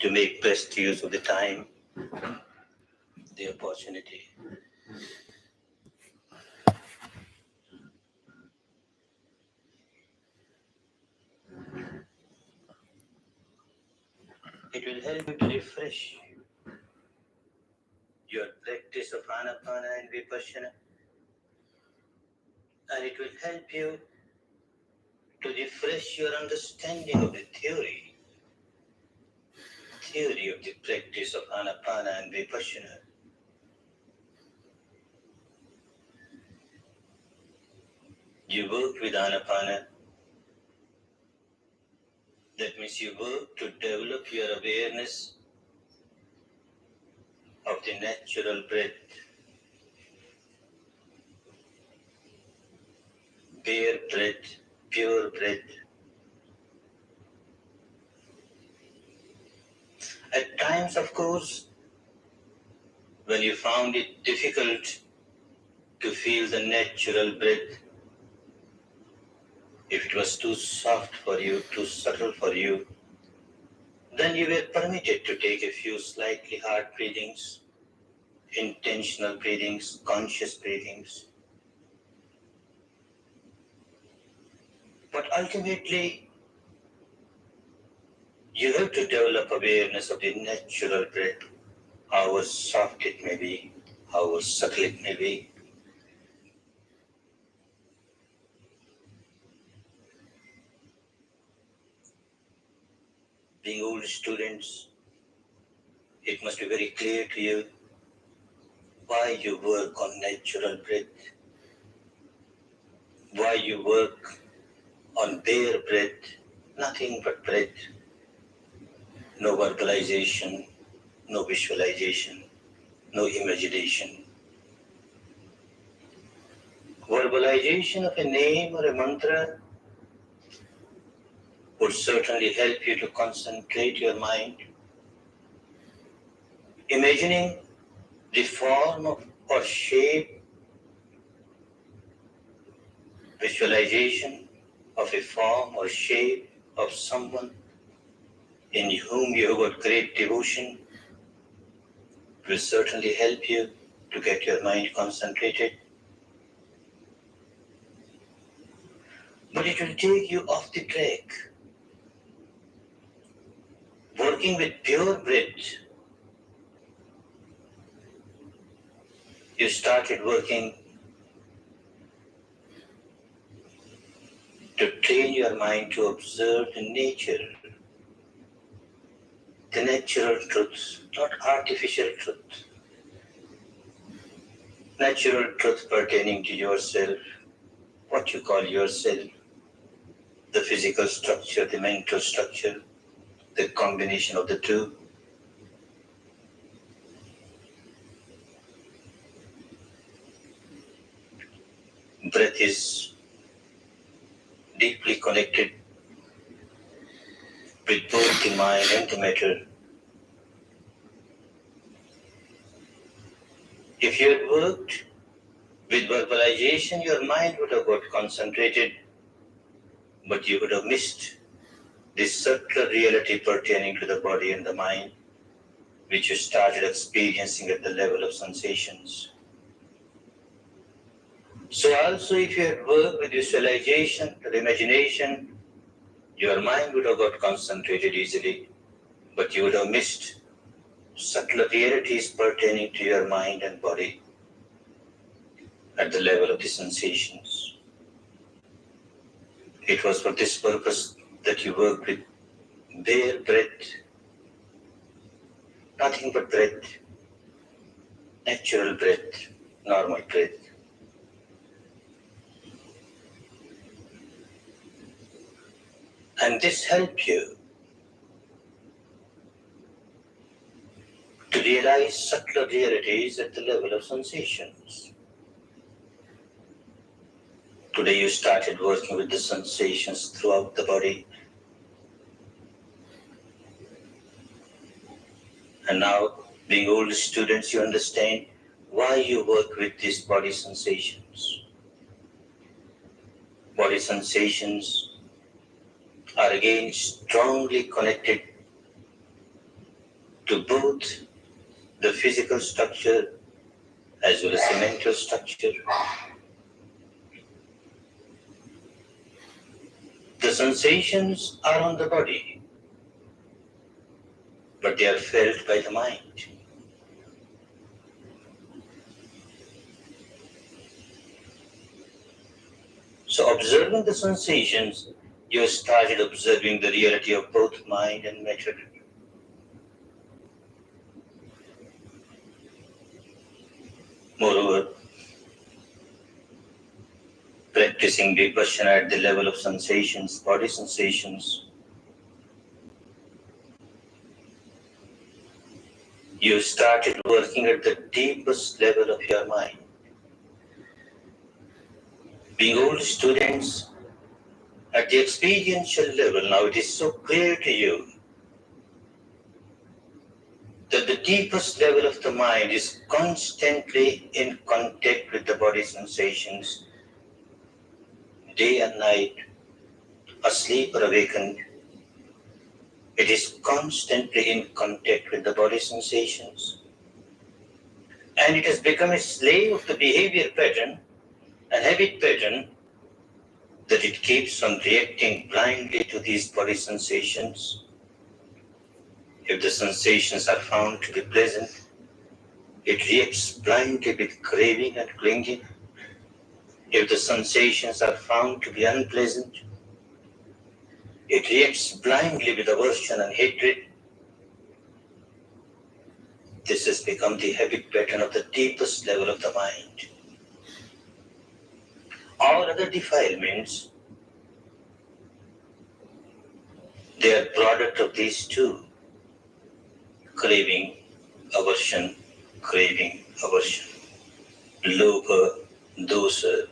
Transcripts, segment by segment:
to make best use of the time, the opportunity. It will help you to refresh your practice of Anapana and Vipassana, and it will help you to refresh your understanding of the theory of the practice of Anapana and Vipassana. You work with Anapana, that means you work to develop your awareness of the natural breath, bare breath, pure breath. At times, of course, when you found it difficult to feel the natural breath, if it was too soft for you, too subtle for you, then you were permitted to take a few slightly hard breathings, intentional breathings, conscious breathings. But ultimately, you have to develop awareness of the natural breath, however soft it may be, however subtle it may be. Being old students, it must be very clear to you why you work on natural breath, why you work on bare breath, nothing but breath, no verbalization, no visualization, no imagination. Verbalization of a name or a mantra would certainly help you to concentrate your mind. Imagining the form of or shape, visualization of a form or shape of someone in whom you have got great devotion will certainly help you to get your mind concentrated. But it will take you off the track. Working with pure breath, you started working to train your mind to observe the nature, the natural truth, not artificial truth. Natural truth pertaining to yourself, what you call yourself, the physical structure, the mental structure, the combination of the two. Breath is deeply connected with both the mind and the matter. If you had worked with verbalization, your mind would have got concentrated, but you would have missed this subtler reality pertaining to the body and the mind, which you started experiencing at the level of sensations. So also if you had worked with visualization, with imagination, your mind would have got concentrated easily, but you would have missed subtler realities pertaining to your mind and body at the level of the sensations. It was for this purpose that you worked with bare breath, nothing but breath, natural breath, normal breath. And this helps you to realize subtler realities at the level of sensations. Today you started working with the sensations throughout the body. And now, being old students, you understand why you work with these body sensations. Body sensations are again strongly connected to both the physical structure as well as the mental structure. The sensations are on the body, but they are felt by the mind. So observing the sensations, you started observing the reality of both mind and matter. Moreover, practicing Vipassana at the level of sensations, body sensations, you started working at the deepest level of your mind. Being old students, at the experiential level, now it is so clear to you that the deepest level of the mind is constantly in contact with the body sensations, day and night, asleep or awakened. It is constantly in contact with the body sensations. And it has become a slave of the behavior pattern and habit pattern that it keeps on reacting blindly to these body sensations. If the sensations are found to be pleasant, it reacts blindly with craving and clinging. If the sensations are found to be unpleasant, it reacts blindly with aversion and hatred. This has become the habit pattern of the deepest level of the mind. All other defilements, they are product of these two: craving, aversion, craving, aversion. Lobha, dosa,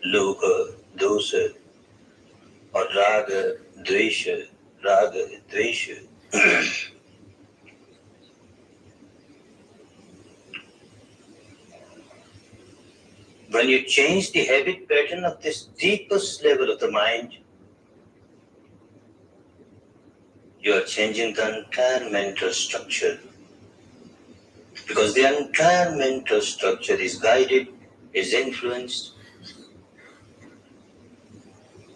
lobha, dosa, or raga, dvesha, raga, dvesha. When you change the habit pattern of this deepest level of the mind, you are changing the entire mental structure. Because the entire mental structure is guided, is influenced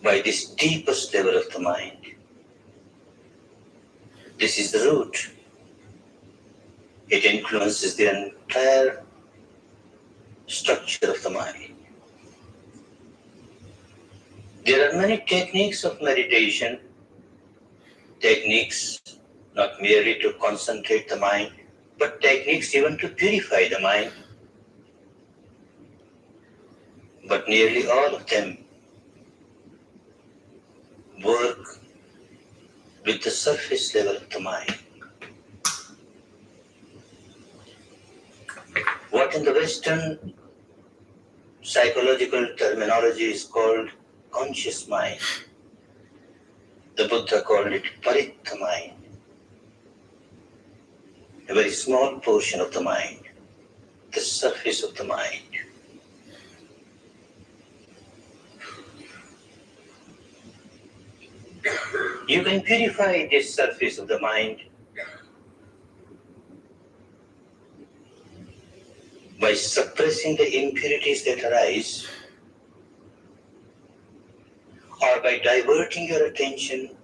by this deepest level of the mind. This is the root. It influences the entire structure of the mind. There are many techniques of meditation, techniques not merely to concentrate the mind, but techniques even to purify the mind. But nearly all of them work with the surface level of the mind. What in the Western psychological terminology is called conscious mind, the Buddha called it parittha mind, a very small portion of the mind, the surface of the mind. You can purify this surface of the mind by suppressing the impurities that arise, or by diverting your attention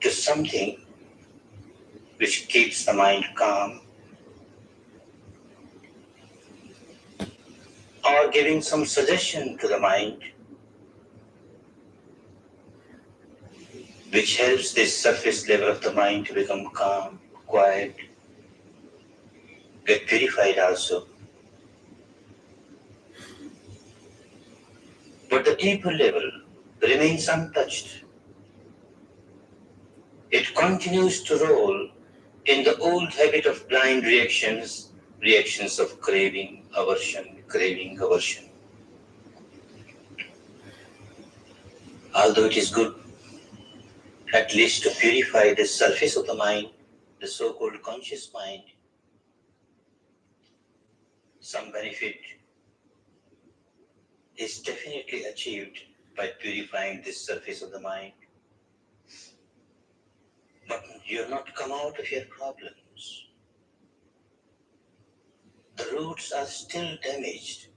to something which keeps the mind calm, or giving some suggestion to the mind which helps this surface level of the mind to become calm, quiet, get purified also. But the deeper level remains untouched. It continues to roll in the old habit of blind reactions, reactions of craving, aversion, craving, aversion. Although it is good at least to purify the surface of the mind, the so-called conscious mind, some benefit is definitely achieved by purifying this surface of the mind. But you'll not come out of your problems. The roots are still damaged.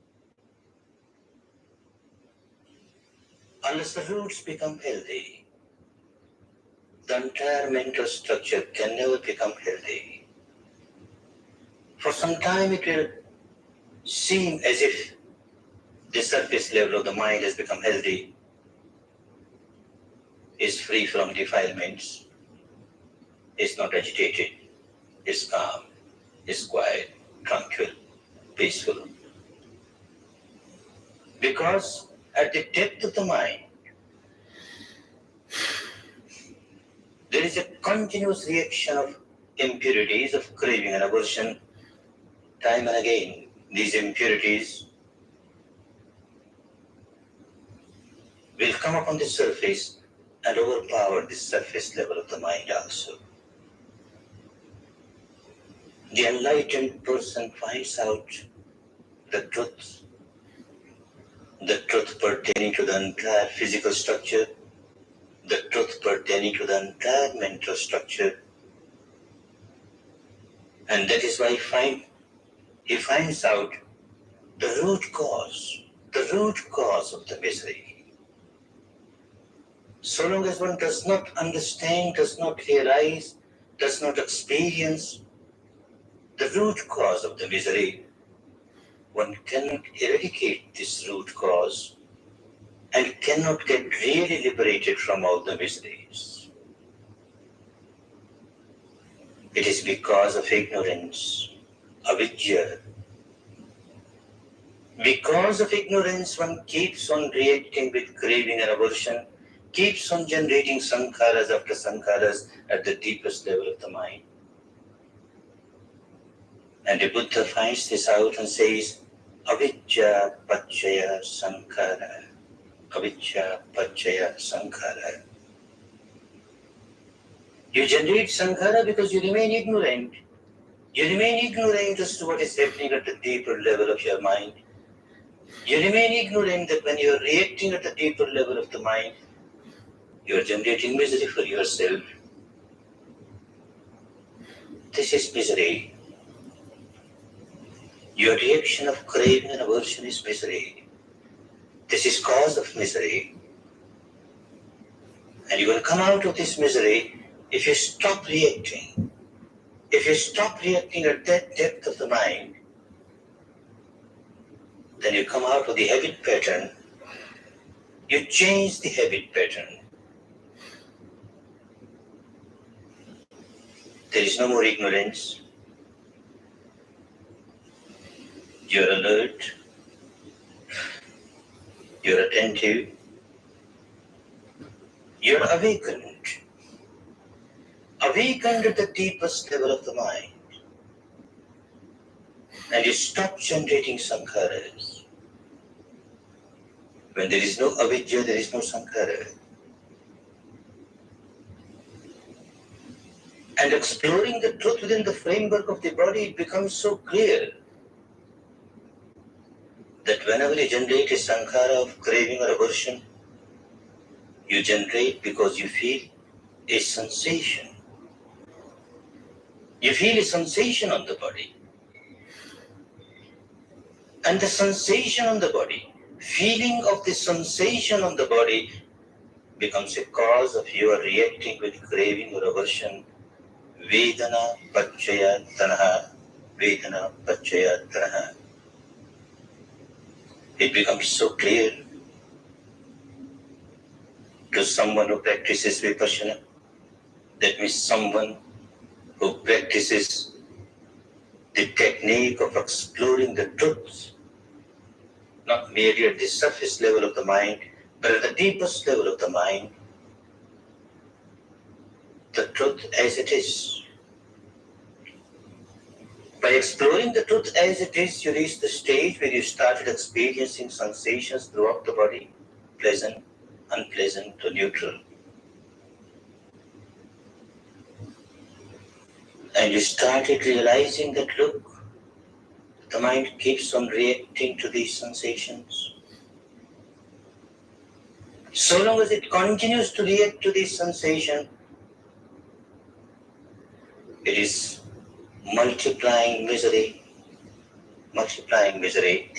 Unless the roots become healthy, the entire mental structure can never become healthy. For some time it will seem as if the surface level of the mind has become healthy, is free from defilements, is not agitated, is calm, is quiet, tranquil, peaceful. Because at the depth of the mind, there is a continuous reaction of impurities, of craving and aversion. Time and again, these impurities will come upon the surface and overpower the surface level of the mind also. The enlightened person finds out the truth pertaining to the entire physical structure, the truth pertaining to the entire mental structure, and that is why he finds out the root cause of the misery. So long as one does not understand, does not realize, does not experience the root cause of the misery, one cannot eradicate this root cause and cannot get really liberated from all the miseries. It is because of ignorance, avidya. Because of ignorance, one keeps on reacting with craving and aversion, keeps on generating sankharas after sankharas at the deepest level of the mind. And the Buddha finds this out and says, avidya pacchaya sankhara. Avidya pacchaya sankhara. You generate sankhara because you remain ignorant. You remain ignorant as to what is happening at the deeper level of your mind. You remain ignorant that when you are reacting at the deeper level of the mind, you are generating misery for yourself. This is misery. Your reaction of craving and aversion is misery. This is cause of misery. And you will come out of this misery if you stop reacting. If you stop reacting at that depth of the mind, then you come out of the habit pattern. You change the habit pattern. There is no more ignorance. You're alert. You're attentive. You're awakened. Awakened at the deepest level of the mind. And you stop generating sankharas. When there is no avidya, there is no sankhara. And exploring the truth within the framework of the body, it becomes so clear that whenever you generate a sankhara of craving or aversion, you generate because you feel a sensation. You feel a sensation on the body. And the sensation on the body, feeling of the sensation on the body becomes a cause of your reacting with craving or aversion. Vedana pacchaya tanaha. Vedana pacchaya tanaha. It becomes so clear to someone who practices Vipassana. That means someone who practices the technique of exploring the truth, not merely at the surface level of the mind, but at the deepest level of the mind, the truth as it is. By exploring the truth as it is, you reach the stage where you started experiencing sensations throughout the body, pleasant, unpleasant, or neutral. And you started realizing that, look, the mind keeps on reacting to these sensations. So long as it continues to react to these sensations, It is multiplying misery, multiplying misery.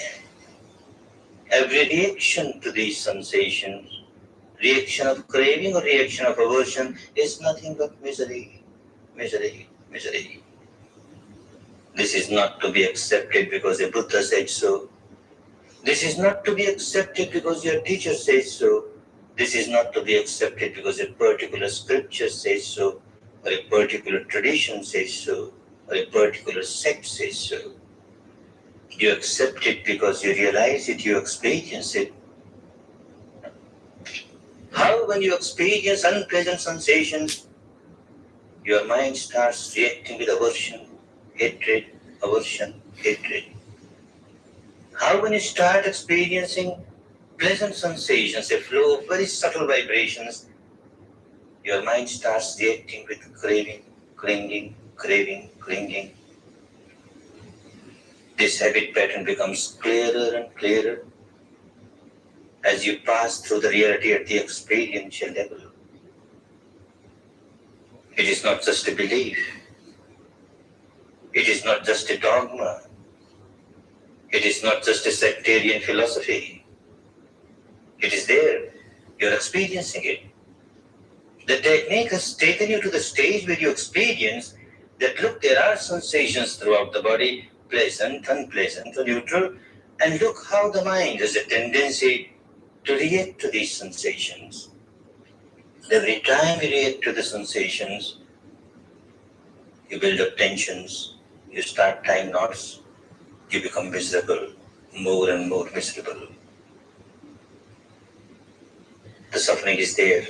Every reaction to these sensations, reaction of craving or reaction of aversion, is nothing but misery, misery, misery. This is not to be accepted because a Buddha said so. This is not to be accepted because your teacher says so. This is not to be accepted because a particular scripture says so, or a particular tradition says so, or a particular sect says so. You accept it because you realize it, you experience it. How, when you experience unpleasant sensations, your mind starts reacting with aversion, hatred, aversion, hatred. How, when you start experiencing pleasant sensations, a flow of very subtle vibrations, your mind starts reacting with craving, clinging, craving, clinging. This habit pattern becomes clearer and clearer as you pass through the reality at the experiential level. It is not just a belief. It is not just a dogma. It is not just a sectarian philosophy. It is there. You're experiencing it. The technique has taken you to the stage where you experience that, look, there are sensations throughout the body, pleasant, unpleasant, or neutral, and look how the mind has a tendency to react to these sensations. Every time you react to the sensations, you build up tensions, you start tying knots, you become miserable, more and more miserable. The suffering is there.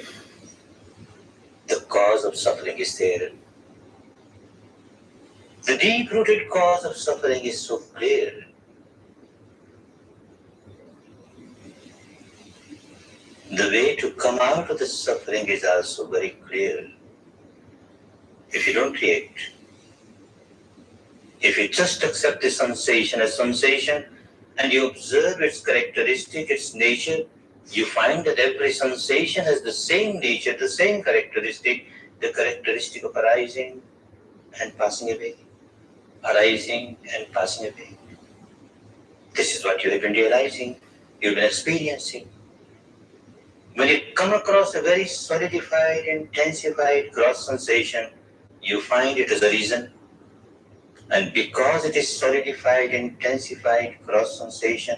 The cause of suffering is there. The deep-rooted cause of suffering is so clear. The way to come out of the suffering is also very clear. If you don't react, if you just accept the sensation as sensation and you observe its characteristic, its nature, you find that every sensation has the same nature, the same characteristic, the characteristic of arising and passing away, arising and passing away. This is what you have been realizing, you've been experiencing. When you come across a very solidified, intensified gross sensation, you find it as a reason. And because it is solidified, intensified gross sensation,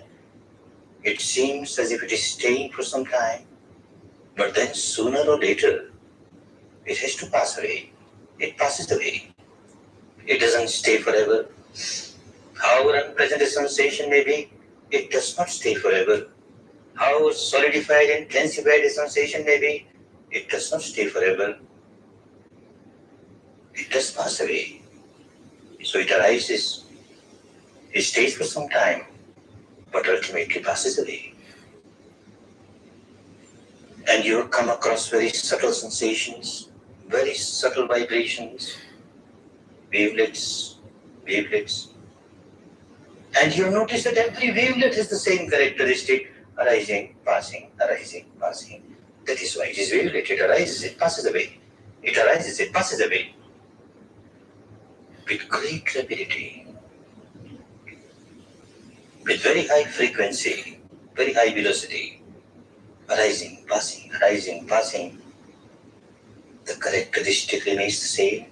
it seems as if it is staying for some time. But then sooner or later, it has to pass away. It passes away. It doesn't stay forever. However unpleasant a sensation may be, it does not stay forever. How solidified, intensified a sensation may be, it does not stay forever. It does pass away. So it arises, it stays for some time, but ultimately passes away. And you come across very subtle sensations, very subtle vibrations, wavelets, wavelets. And you notice that every wavelet has the same characteristic, arising, passing, arising, passing. That is why it is wavelet. It arises, it passes away. It arises, it passes away. With great rapidity, with very high frequency, very high velocity, arising, passing, the characteristic remains the same.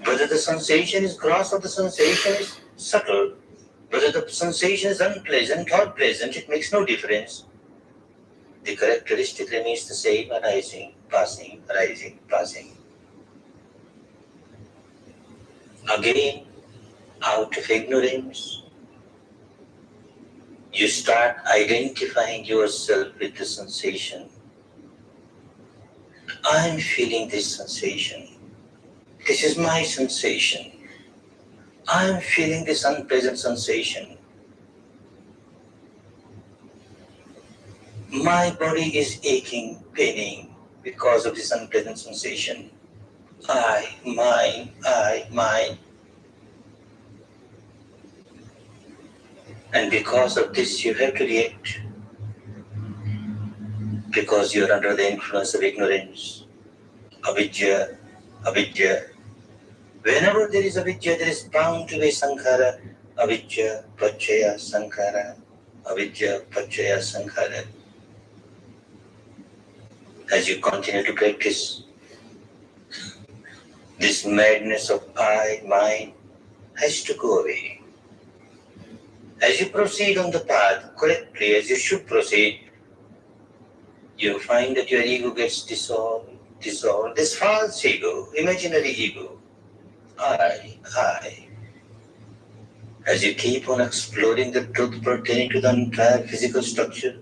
Whether the sensation is gross or the sensation is subtle, whether the sensation is unpleasant or pleasant, it makes no difference. The characteristic remains the same, arising, passing, passing. Again, out of ignorance, you start identifying yourself with the sensation. I'm feeling this sensation. This is my sensation. I'm feeling this unpleasant sensation. My body is aching, paining because of this unpleasant sensation. I, mine. And because of this, you have to react. Because you're under the influence of ignorance, avidya, avidya. Whenever there is avidya, there is bound to be sankhara. Avidya, pachaya, sankhara. Avidya, pachaya, sankhara. As you continue to practice, this madness of I, mine, has to go away. As you proceed on the path correctly, as you should proceed, you find that your ego gets dissolved. This false ego, imaginary ego, I. As you keep on exploring the truth pertaining to the entire physical structure,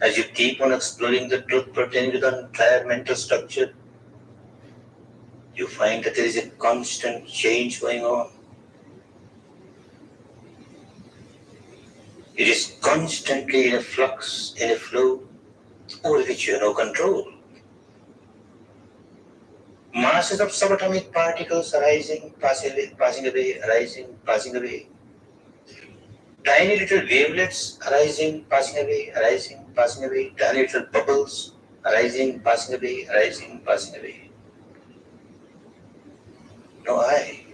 as you keep on exploring the truth pertaining to the entire mental structure, you find that there is a constant change going on. It is constantly in a flux, in a flow, over which you have no control. Masses of subatomic particles arising, passing away, arising, passing away. Tiny little wavelets arising, passing away, arising, passing away. Tiny little bubbles arising, passing away, arising, passing away. No I.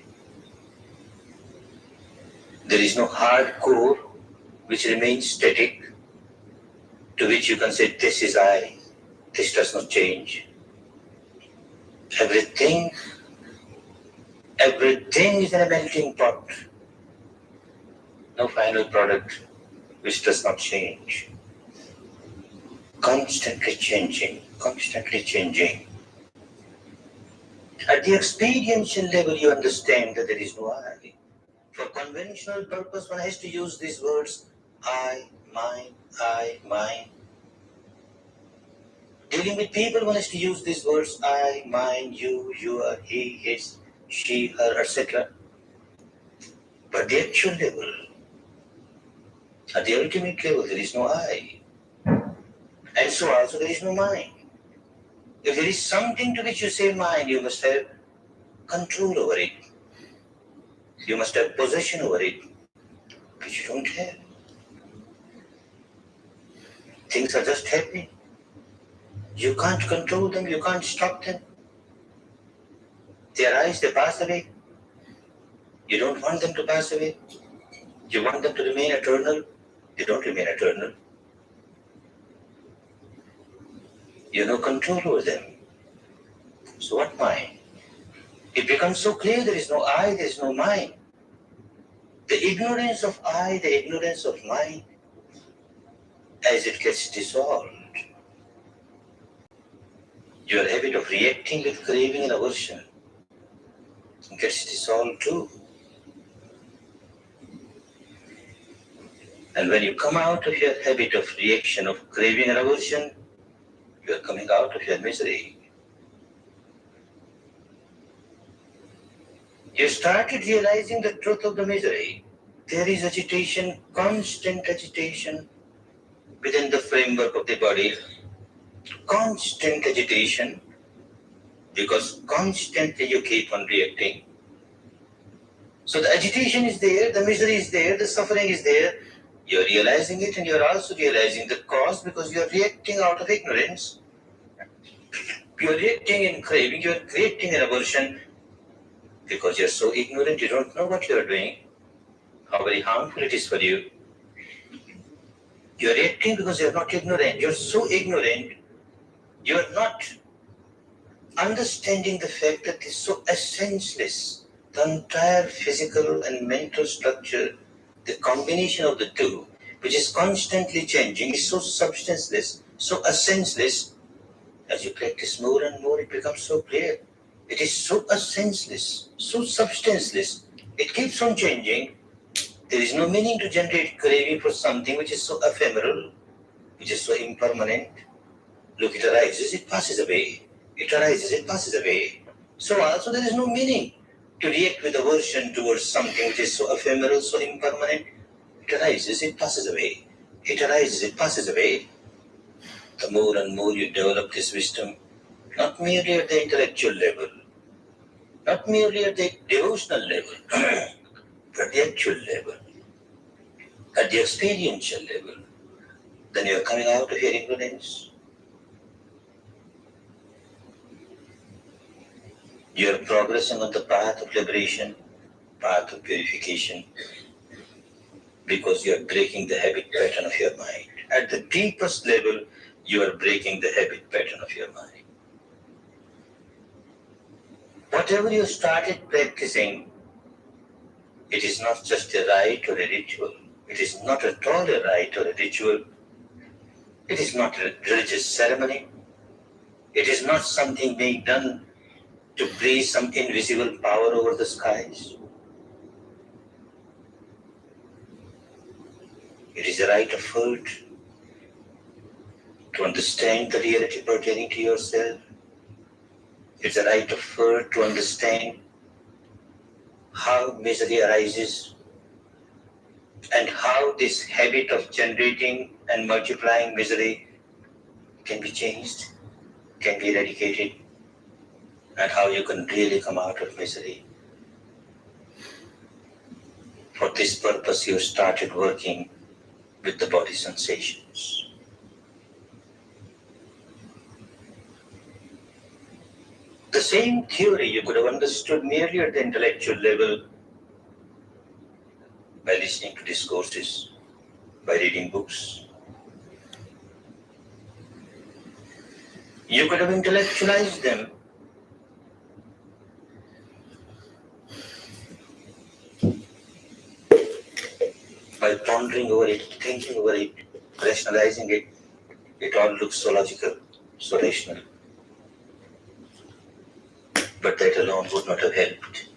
There is no hard core which remains static, to which you can say, this is I, this does not change. Everything is in a melting pot. No final product which does not change. Constantly changing, constantly changing. At the experiential level, you understand that there is no I. For conventional purpose, one has to use these words, I, mine, Dealing with people, one has to use these words, I, mine, you, your, he, his, she, her, etc. But the actual level, at the ultimate level, there is no I. And so also there is no mine. If there is something to which you say mine, you must have control over it. You must have possession over it, which you don't have. Things are just happening. You can't control them, you can't stop them. They arise, they pass away. You don't want them to pass away. You want them to remain eternal. They don't remain eternal. You have no control over them. So what mine? It becomes so clear there is no I, there is no mine. The ignorance of I, the ignorance of mine, as it gets dissolved, your habit of reacting with craving and aversion gets dissolved too. And when you come out of your habit of reaction, of craving and aversion, you are coming out of your misery. You started realizing the truth of the misery. There is agitation, constant agitation within the framework of the body. Constant agitation, because constantly you keep on reacting. So the agitation is there, the misery is there, the suffering is there. You're realizing it, and you're also realizing the cause, because you're reacting out of ignorance. You're reacting in craving, you're reacting in aversion, because you're so ignorant, you don't know what you're doing, how very harmful it is for you. You're reacting because you're not ignorant. You're so ignorant, you're not understanding the fact that it's so essenceless. The entire physical and mental structure, the combination of the two, which is constantly changing, is so substanceless, so essenceless. As you practice more and more, it becomes so clear. It is so essenceless, so substanceless. It keeps on changing. There is no meaning to generate craving for something which is so ephemeral, which is so impermanent. Look, it arises, it passes away. It arises, it passes away. So also there is no meaning to react with aversion towards something which is so ephemeral, so impermanent. It arises, it passes away. It arises, it passes away. The more and more you develop this wisdom, not merely at the intellectual level, not merely at the devotional level, but at the actual level, at the experiential level, then you are coming out of your ignorance. You are progressing on the path of liberation, path of purification, because you are breaking the habit pattern of your mind. At the deepest level, you are breaking the habit pattern of your mind. Whatever you started practicing, it is not just a rite or a ritual. It is not at all a rite or a ritual. It is not a religious ceremony. It is not something being done to breathe some invisible power over the skies. It is a rite of heart to understand the reality pertaining to yourself. It's a rite of heart to understand how misery arises and how this habit of generating and multiplying misery can be changed, can be eradicated, and how you can really come out of misery. For this purpose, you started working with the body sensations. The same theory you could have understood merely at the intellectual level by listening to discourses, by reading books. You could have intellectualized them by pondering over it, thinking over it, rationalizing it. It all looks so logical, so rational. But that alone would not have helped.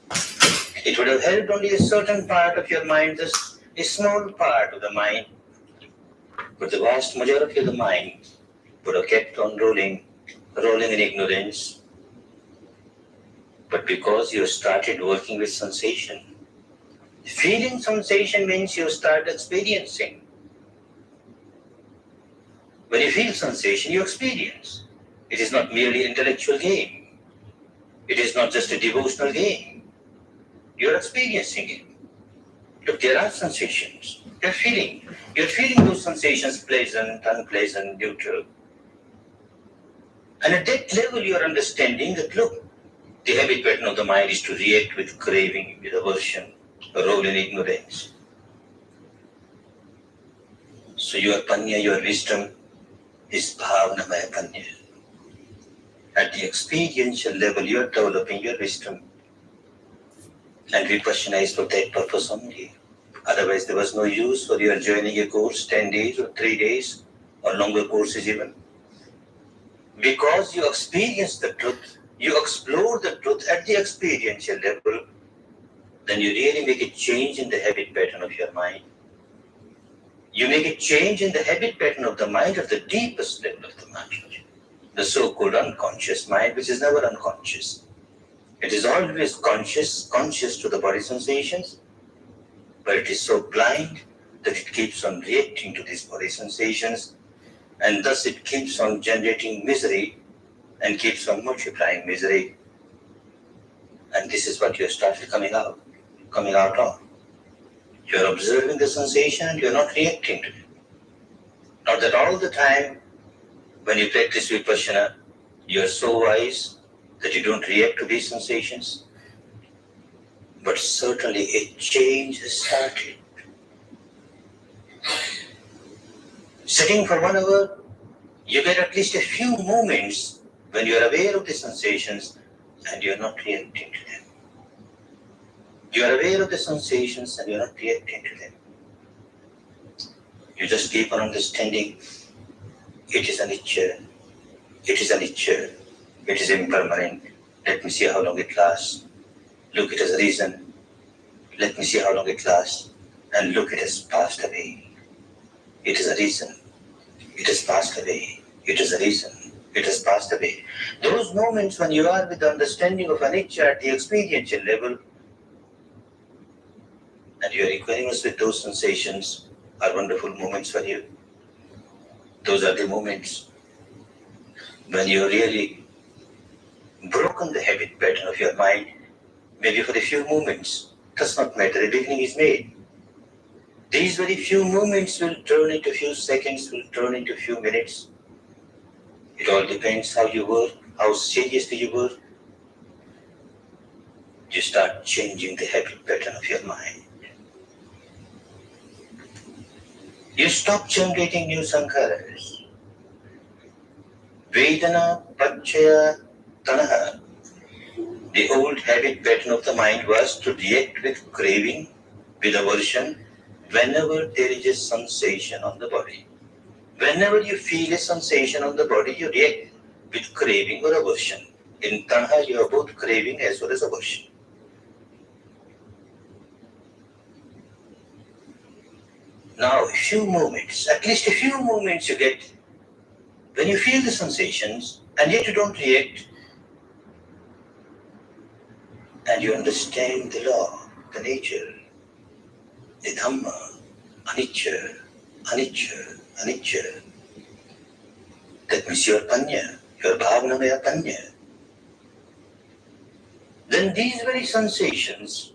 It would have helped only a certain part of your mind, just a small part of the mind. But the vast majority of the mind would have kept on rolling in ignorance. But because you started working with sensation, feeling sensation means you start experiencing. When you feel sensation, you experience. It is not merely intellectual game. It is not just a devotional game. You are experiencing it. Look, there are sensations. You're feeling those sensations, pleasant, unpleasant, neutral. And at that level, you are understanding that, look, the habit pattern of the mind is to react with craving, with aversion, roll in ignorance. So your panya, your wisdom, is bhavanamaya panya. At the experiential level, you are developing your wisdom. And Vipassana is for that purpose only. Otherwise, there was no use for your joining a course 10 days or 3 days or longer courses even. Because you experience the truth, you explore the truth at the experiential level, then you really make a change in the habit pattern of your mind. You make a change in the habit pattern of the mind at the deepest level of the mind. The so-called unconscious mind, which is never unconscious. It is always conscious to the body sensations, but it is so blind that it keeps on reacting to these body sensations, and thus it keeps on generating misery and keeps on multiplying misery. And this is what you started coming out on. You are observing the sensation and you are not reacting to it. Not that all the time when you practice Vipassana, you are so wise that you don't react to these sensations. But certainly a change has started. Sitting for 1 hour, you get at least a few moments when you are aware of the sensations and you are not reacting to them. You are aware of the sensations and you are not reacting to them. You just keep on understanding it is anicca, it is anicca, it is impermanent. Let me see how long it lasts. Look, it has arisen. Let me see how long it lasts. And look, it has passed away. It is arisen. It has passed away. It is arisen. It has passed away. Those moments when you are with the understanding of anicca at the experiential level, and you are equanimous with those sensations, are wonderful moments for you. Those are the moments when you really broken the habit pattern of your mind, maybe for a few moments. Does not matter, the beginning is made. These very few moments will turn into a few seconds, will turn into a few minutes. It all depends how you work, how seriously you work. you start changing the habit pattern of your mind. You stop generating new sankharas. Vedana, Pachaya, Tanaha. The old habit pattern of the mind was to react with craving, with aversion, whenever there is a sensation on the body. Whenever you feel a sensation on the body, you react with craving or aversion. In Tanha, you have both craving as well as aversion. Now, a few moments, at least a few moments you get when you feel the sensations and yet you don't react, and you understand the law, the nature, the Dhamma, Anicca, Anicca, Anicca. That means your Panya, your Bhavanamaya Panya. Then these very sensations,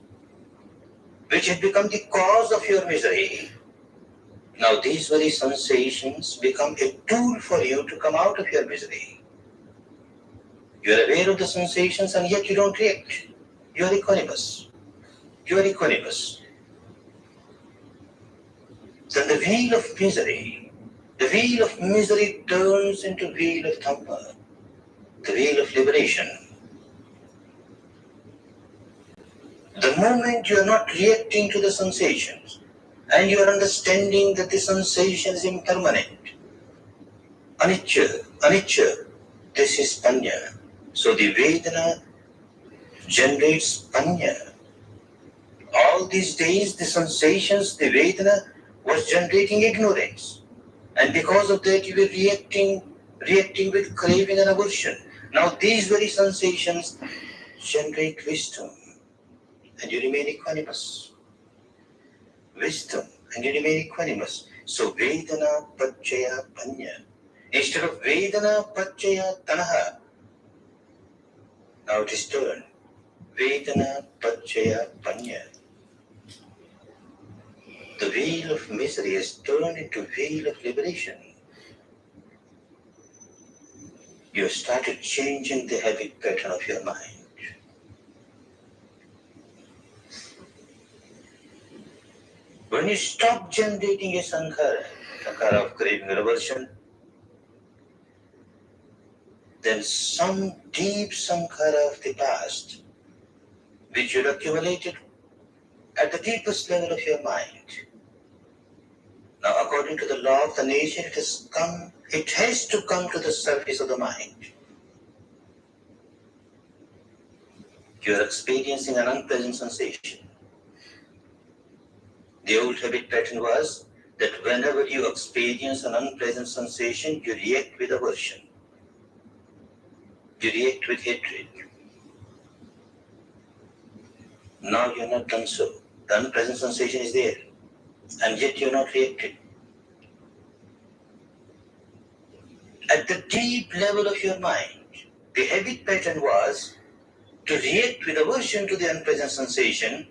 which have become the cause of your misery, now these very sensations become a tool for you to come out of your misery. You are aware of the sensations and yet you don't react. You are equanimous. You are equanimous. Then the wheel of misery turns into wheel of Dhamma, the wheel of liberation. The moment you are not reacting to the sensations and you are understanding that the sensation is impermanent, Anicca, Anicca, this is Panya. So the Vedana generates Panya. All these days, the sensations, the Vedana was generating ignorance. And because of that, you were reacting with craving and aversion. Now these very sensations generate wisdom, and you remain equanimous. Wisdom, and you remain equanimous. So Vedana, Pachaya, Panya. Instead of Vedana, Pachaya, Tanaha, now it is turned. Vedana, Pachaya, Panya. The wheel of misery is turned into wheel of liberation. You have started changing the habit pattern of your mind. When you stop generating a sankhara of craving or aversion, then some deep sankhara of the past, which you accumulated at the deepest level of your mind, now according to the law of the nature, it has to come to the surface of the mind. You are experiencing an unpleasant sensation. The old habit pattern was that whenever you experience an unpleasant sensation, you react with aversion. You react with hatred. Now you have not done so. The unpleasant sensation is there, and yet you are not reacted. At the deep level of your mind, the habit pattern was to react with aversion to the unpleasant sensation,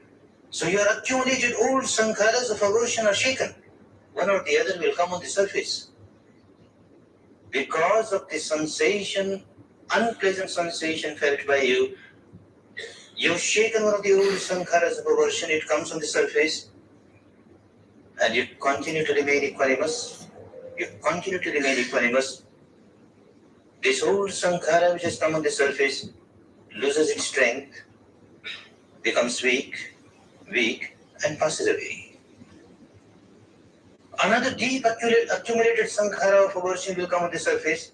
so your accumulated old sankharas of aversion are shaken. One or the other will come on the surface. Because of the sensation, unpleasant sensation felt by you, you've shaken one of the old sankharas of aversion, it comes on the surface, and you continue to remain equanimous. You continue to remain equanimous. This old sankhara which has come on the surface loses its strength, becomes weak, and passes away. Another deep accumulated sankhara of aversion will come on the surface,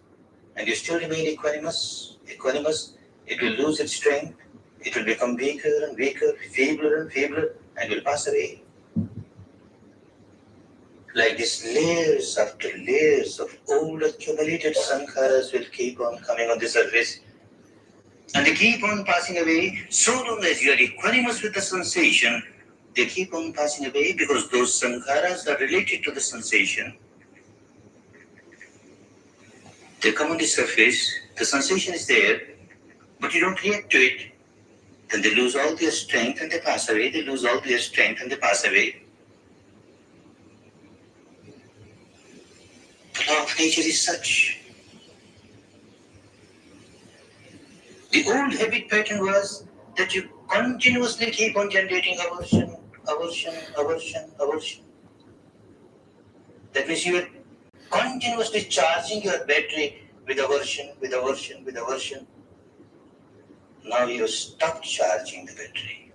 and you still remain equanimous. It will lose its strength, it will become weaker and weaker, feebler and feebler, and will pass away. Like this, layers after layers of old accumulated sankharas will keep on coming on the surface, and they keep on passing away. So long as you are equanimous with the sensation, they keep on passing away because those sankharas are related to the sensation. They come on the surface, the sensation is there, but you don't react to it. Then they lose all their strength and they pass away. They lose all their strength and they pass away. The law of nature is such. The old habit pattern was that you continuously keep on generating aversion, aversion, aversion, aversion. That means you are continuously charging your battery with aversion, with aversion, with aversion. Now you stop charging the battery.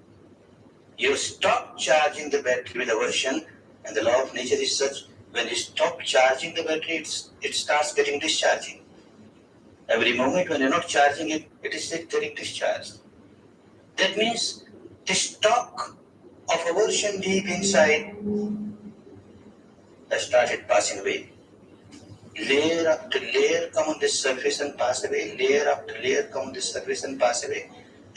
You stop charging the battery with aversion, and the law of nature is such, when you stop charging the battery, it starts getting discharging. Every moment when you're not charging it, it is getting discharged. That means the stock of aversion deep inside has started passing away. Layer after layer come on the surface and pass away. Layer after layer come on the surface and pass away.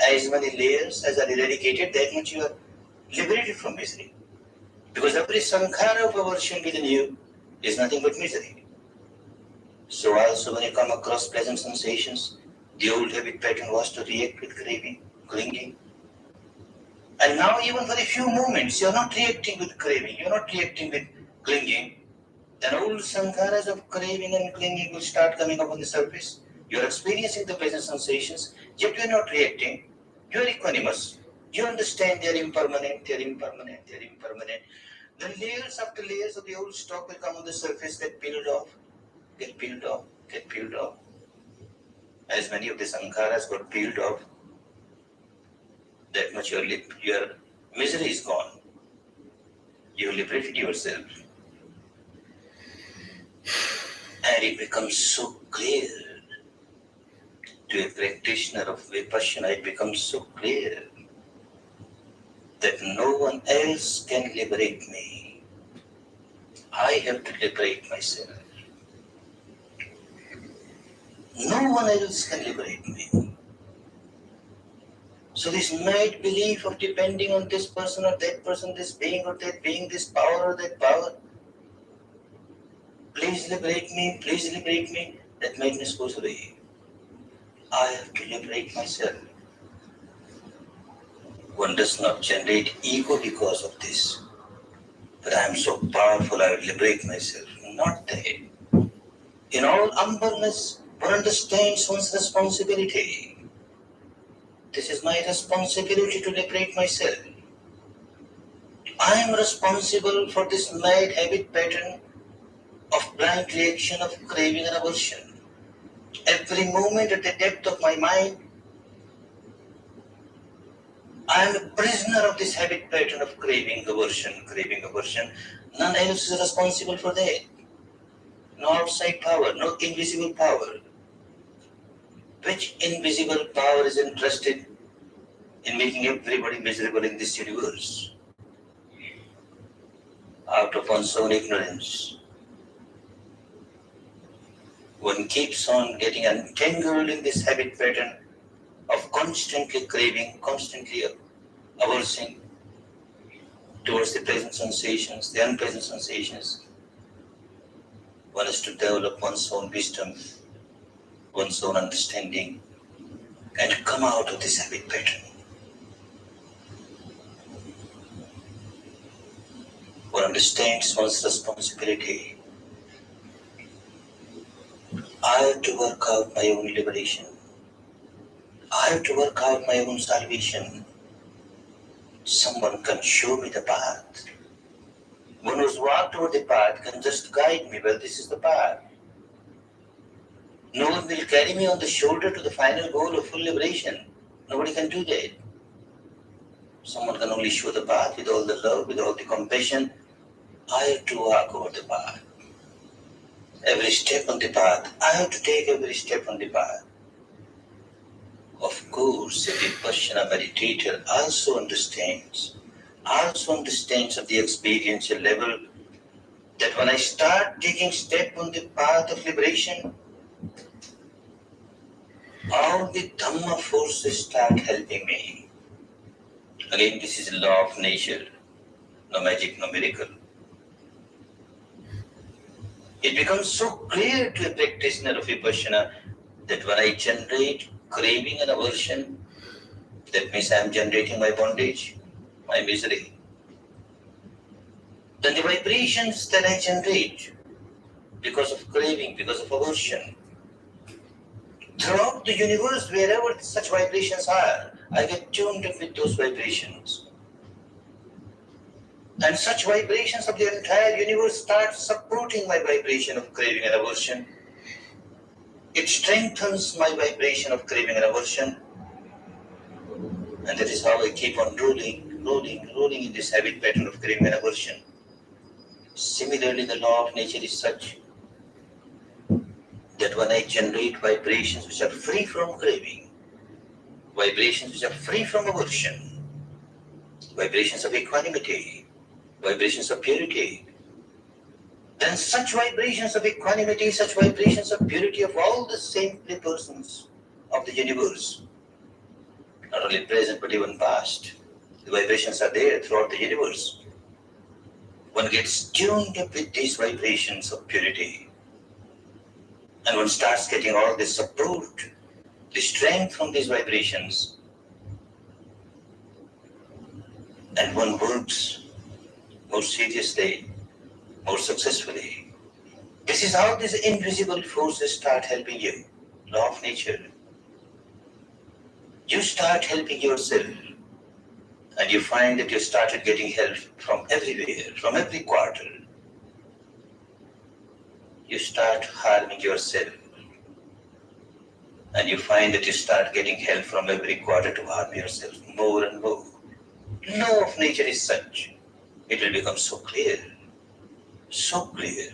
As many layers as are eradicated, that much you are liberated from misery. Because every sankhara of aversion within you is nothing but misery. So also when you come across pleasant sensations, the old habit pattern was to react with craving, clinging. And now even for a few moments, you are not reacting with craving, you are not reacting with clinging. Then old sankharas of craving and clinging will start coming up on the surface. You are experiencing the pleasant sensations, yet you are not reacting. You are equanimous. You understand they are impermanent, they are impermanent, they are impermanent. Then layers after layers of the old stock will come on the surface, get peeled off, get peeled off, get peeled off. As many of the sankharas got peeled off, that much your misery is gone. You liberated yourself. And it becomes so clear to a practitioner of Vipassana, it becomes so clear that no one else can liberate me. I have to liberate myself. No one else can liberate me. So this mad belief of depending on this person or that person, this being or that being, this power or that power, please liberate me, that madness goes away. I have to liberate myself. One does not generate ego because of this. But I am so powerful, I will liberate myself. Not that. In all humbleness, one understands one's responsibility. This is my responsibility to liberate myself. I am responsible for this mad habit pattern of blind reaction of craving and aversion. Every moment at the depth of my mind, I am a prisoner of this habit pattern of craving, aversion, craving, aversion. None else is responsible for that. No outside power, no invisible power. Which invisible power is interested in making everybody miserable in this universe? Out of one's own ignorance, one keeps on getting entangled in this habit pattern of constantly craving, constantly aversing towards the pleasant sensations, the unpleasant sensations. One has to develop one's own wisdom, one's own understanding, and come out of this habit pattern. One understands one's responsibility. I have to work out my own liberation. I have to work out my own salvation. Someone can show me the path. One who's walked over the path can just guide me. Well, this is the path. No one will carry me on the shoulder to the final goal of full liberation. Nobody can do that. Someone can only show the path with all the love, with all the compassion. I have to walk over the path. Every step on the path, I have to take every step on the path. Of course, a Vipassana meditator also understands at the experiential level that when I start taking step on the path of liberation, all the Dhamma forces start helping me. Again, this is a law of nature, no magic, no miracle. It becomes so clear to a practitioner of Vipassana that when I generate craving and aversion, that means I am generating my bondage, my misery. Then the vibrations that I generate because of craving, because of aversion, Throughout the universe, wherever such vibrations are, I get tuned up with those vibrations. And such vibrations of the entire universe start supporting my vibration of craving and aversion. It strengthens my vibration of craving and aversion. And that is how I keep on rolling in this habit pattern of craving and aversion. Similarly, the law of nature is such that when I generate vibrations which are free from craving, vibrations which are free from aversion, vibrations of equanimity, vibrations of purity, then such vibrations of equanimity, such vibrations of purity of all the saintly persons of the universe, not only present but even past, the vibrations are there throughout the universe. One gets tuned up with these vibrations of purity, and one starts getting all this support, the strength from these vibrations, and one works more seriously, more successfully. This is how these invisible forces start helping you. Law of nature. You start helping yourself, and you find that you started getting help from everywhere, from every quarter. You start harming yourself, and you find that you start getting help from every quarter to harm yourself more and more. Law of nature is such. It will become so clear, so clear.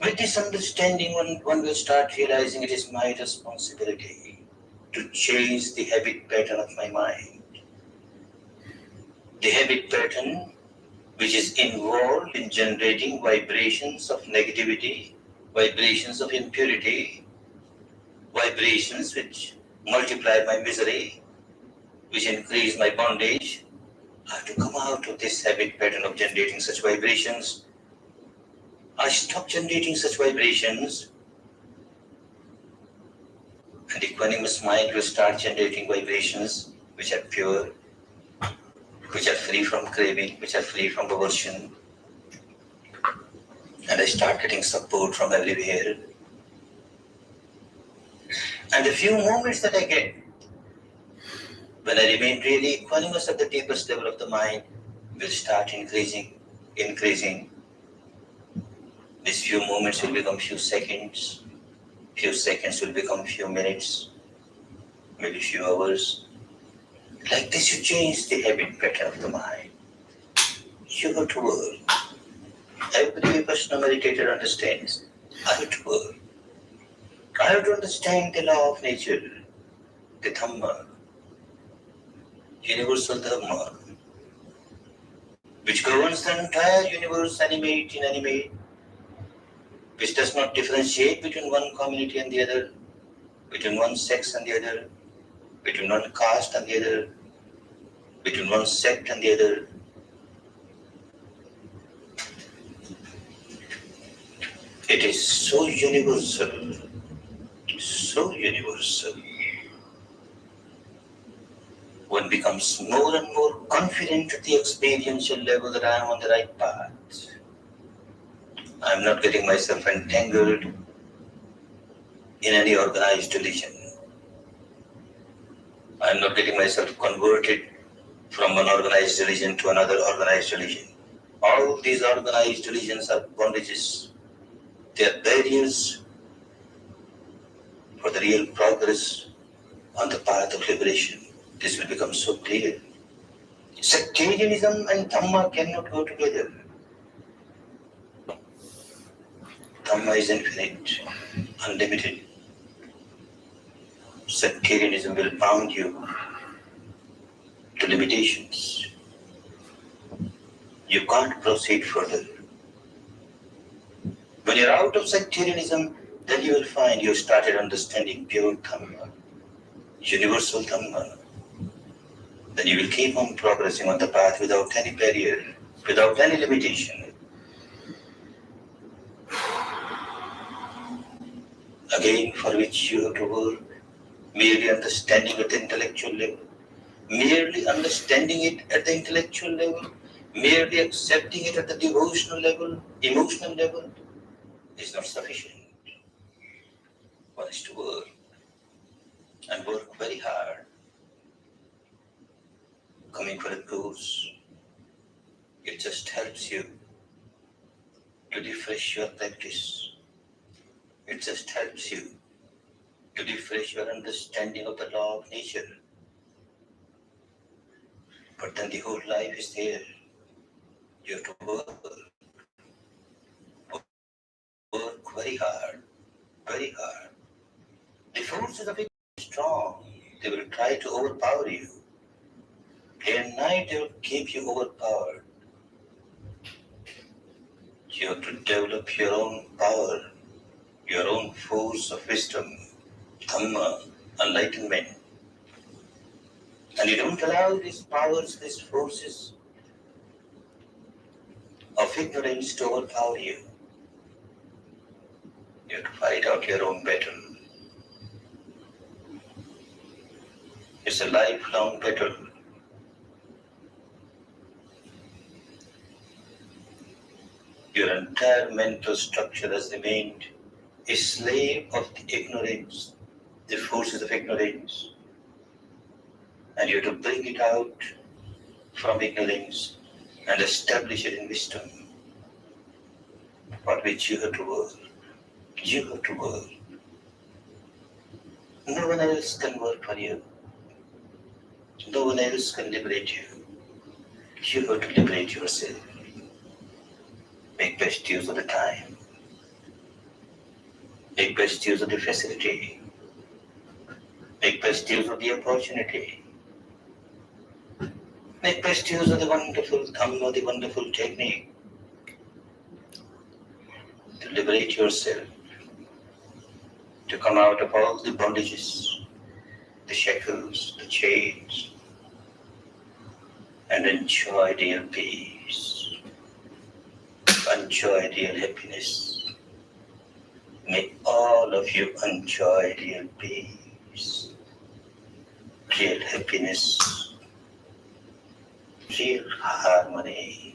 With this understanding, one will start realizing it is my responsibility to change the habit pattern of my mind. The habit pattern which is involved in generating vibrations of negativity, vibrations of impurity, vibrations which multiply my misery, which increase my bondage. I have to come out of this habit pattern of generating such vibrations. I stop generating such vibrations, and the equanimous mind will start generating vibrations which are pure, which are free from craving, which are free from aversion. And I start getting support from everywhere. And the few moments that I get, when I remain really equanimous at the deepest level of the mind, will start increasing. These few moments will become few seconds will become few minutes, maybe few hours. Like this, you change the habit pattern of the mind. You go to work. Every Vipassana meditator understands. I have to work. I have to understand the law of nature, the Dhamma, universal Dhamma, which governs the entire universe, animate, inanimate, which does not differentiate between one community and the other, between one sex and the other, between one caste and the other, between one sect and the other. It is so universal, so universal. One becomes more and more confident at the experiential level that I am on the right path. I am not getting myself entangled in any organized religion. I am not getting myself converted from one organized religion to another organized religion. All these organized religions are bondages. They are barriers for the real progress on the path of liberation. This will become so clear. Sectarianism and Dhamma cannot go together. Dhamma is infinite, unlimited. Sectarianism will bound you to limitations. You can't proceed further. When you're out of sectarianism, then you will find you started understanding pure Dhamma, universal Dhamma. Then you will keep on progressing on the path without any barrier, without any limitation. Again, for which you have to work, merely understanding at the intellectual level, merely understanding it at the intellectual level, merely accepting it at the devotional level, emotional level, is not sufficient. One is to work, and work very hard, coming for a course. It just helps you to refresh your practice. It just helps you to refresh your understanding of the law of nature. But then the whole life is there. You have to work very hard, very hard. The forces of it are strong. They will try to overpower you. Day and night they will keep you overpowered. You have to develop your own power, your own force of wisdom, Dhamma, enlightenment. And you don't allow these powers, these forces of ignorance to overpower you. You have to fight out your own battle. It's a lifelong battle. Your entire mental structure has remained a slave of the ignorance, the forces of ignorance. And you have to bring it out from ignorance and establish it in wisdom, for which you have to work. You have to work. No one else can work for you. No one else can liberate you. You have to liberate yourself. Make best use of the time. Make best use of the facility. Make best use of the opportunity. Make best use of the wonderful Dhamma, the wonderful technique to liberate yourself, to come out of all the bondages, the shackles, the chains, and enjoy real peace, enjoy real happiness. May all of you enjoy real peace, real happiness, real harmony.